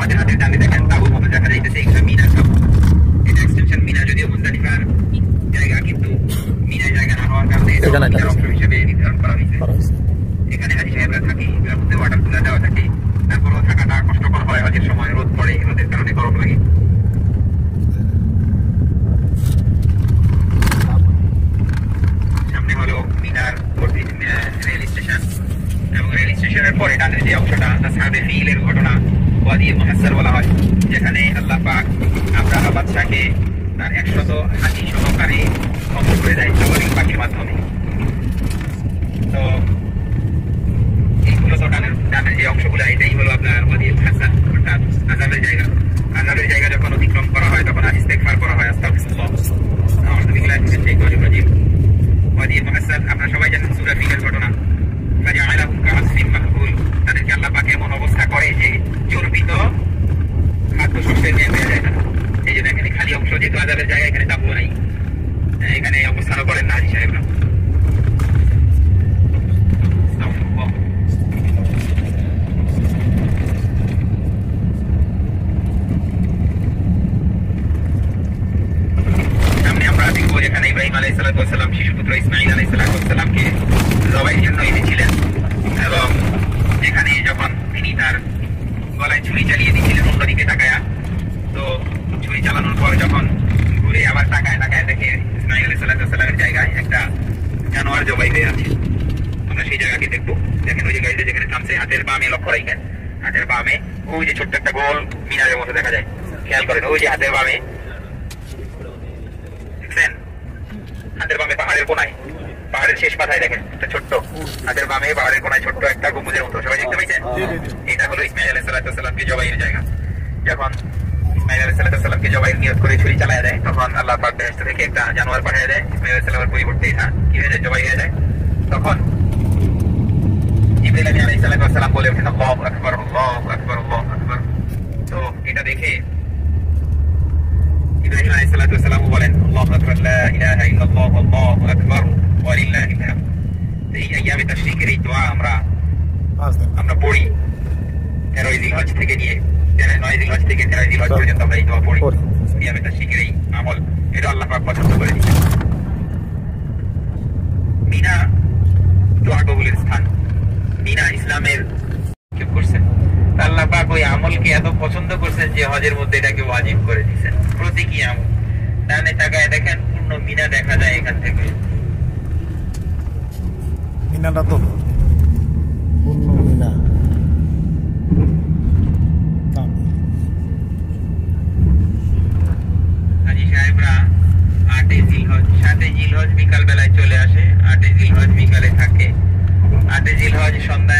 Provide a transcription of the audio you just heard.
আমাদের হাতের ডানে দেখেন তাবুর মতো দেখা যাইতেছে, এগুলো মিনা সব। এটা এক্সটেনশন মিনা, যদিও মুজদালিফার জায়গা, কিন্তু মিনার জায়গা না হওয়ার কারণে অংশ হিসেবে নির্ধারণ করা হয়েছে। এখানে হাজি সাহেবরা থাকে, এগুলোর মধ্যে ওয়াটার কুলার দেওয়া থাকে। তারপরও থাকাটা কষ্টকর হয়, হজের সময় রোদ পড়ে, রোদের কারণে গরম লাগে। সামনে হলো মিনার রেল স্টেশন, এবং রেল স্টেশনের পরে ডানের যে অংশটা আসহাবে ফিলের ঘটনা ওয়াদি মুহাসসার বলা হয়, যেখানে আল্লাহ পাক আব্রাহা বাদশাকে তার 100 হাতি সহকারে ধ্বংস করে দেয় সাগরিক পাখির মাধ্যমে। তো এইগুলো তো ডানের যে অংশগুলো, এটাই হলো আপনার ওয়াদি মুহাসসার, অর্থাৎ আযাবের জায়গা। আযাবের জায়গা যখন অতিক্রম করা হয় তখন ইস্তেগফার করা হয়, আস্তাগফিরুল্লাহ, আউযু বিল্লাহি মিনাশ শাইতানির রাজীম। ওয়াদি মুহাসসার আপনারা সবাই জানেন সূরা ফিলের ঘটনা। তাদেরকে আল্লাহ পাক এমন অবস্থা করে যে চর্বিত খাদ্যশস্যের নিয়ে বেড়ে যায় না। এই জন্য এখানে খালি অংশ, যেহেতু আযাবের জায়গা, এখানে তাবু নাই, এখানে অবস্থানও করেন না হাজী সাহেবরা। সামনে আমরা দেখবো যেখানে ইব্রাহিম আলাইহিস সালাম শিশুপুত্র ইসমাঈল আলাইহিস সালামকে জবাইয়ের জন্য এনেছিলেন, এবং যেখানে যখন তিনি তার গলায় ছুরি চালিয়ে দিয়েছিলেন অন্য দিকে তাকায়া, তো ছুরি চালানোর পর যখন ঘুরে আবার তাকায় দেখে ইসমাঈল আলাইহিস সালামের জায়গায় একটা জানোয়ার জবাই হয়ে আছে। আমরা সেই জায়গাকে দেখবো। দেখেন ওই যে গাড়িতে যেখানে থামছে, হাতের বামে লক্ষ্য রাখেন, হাতের বামে ওই যে ছোট্ট একটা গোল মিনারের মতো দেখা যায়, খেয়াল করেন ওই যে হাতের বামে, দেখছেন হাতের বামে পাহাড়ের কোনায়, পাহাড়ের শেষ পাতায় দেখেন একটা ছোট্ট, হাতের বামে পাহাড়ের কোনায় ছোট্ট একটা গম্বুজের মতো, সবাই দেখতে পাইছেন? এটা হলো ইসমাঈল আলাইহিস সালামকে জবাইয়ের জায়গা। যখন ইসমাঈল আলাইহিস সালামকে জবাইয়ের নিয়ত করে ছুরি চালায় দেয়, তখন আল্লাহ পাক বেহেশত থেকে একটা জানোয়ার পাঠিয়ে দেয়। ইসমাঈল আলাইহিস সালামের পরিবর্তে এটা কি হয়ে যায়, জবাই হয়ে যায়। তখন জিবরাইল আলাইহিস সালাম বলে ওঠেন আল্লাহু আকবার, আল্লাহু আকবার, আল্লাহু আকবার। তো এটা দেখে ইব্রাহিম আলাইহিস সালাম বলেন আল্লাহু আকবার, লা ইলাহা ইল্লাল্লাহ, আল্লাহু আকবার ওয়া লিল্লাহিল হামদ। এই আইয়ামে তাশরিকের এই দোয়া আমরা পড়ি 13 জিলহজ থেকে নিয়ে 9 জিলহজ থেকে 13 জিলহজ পর্যন্ত আমরা এই দোয়া পড়ি। আইয়ামে তাশরিকের এই আমল, এটা আল্লাহ পাক পছন্দ করে দিয়েছেন। মিনা দোয়া কবুলের স্থান, মিনা ইসলামের কি করছেন আল্লাহ পাক ওই আমলকে এত পছন্দ করছেন যে হজের মধ্যে এটাকে ওয়াজিব করে দিয়েছেন। প্রতীকী আমল, ডানে তাকায় দেখেন পূর্ণ মিনা দেখা যায় এখান থেকে। মিনাটা তো পূর্ণ মিনা। হাজী সাহেবরা 8 জিলহজ 7 জিলহজ বিকাল বেলায় চলে আসে, 8 জিলহজ বিকালে থাকে, 8 জিলহজ সন্ধ্যায়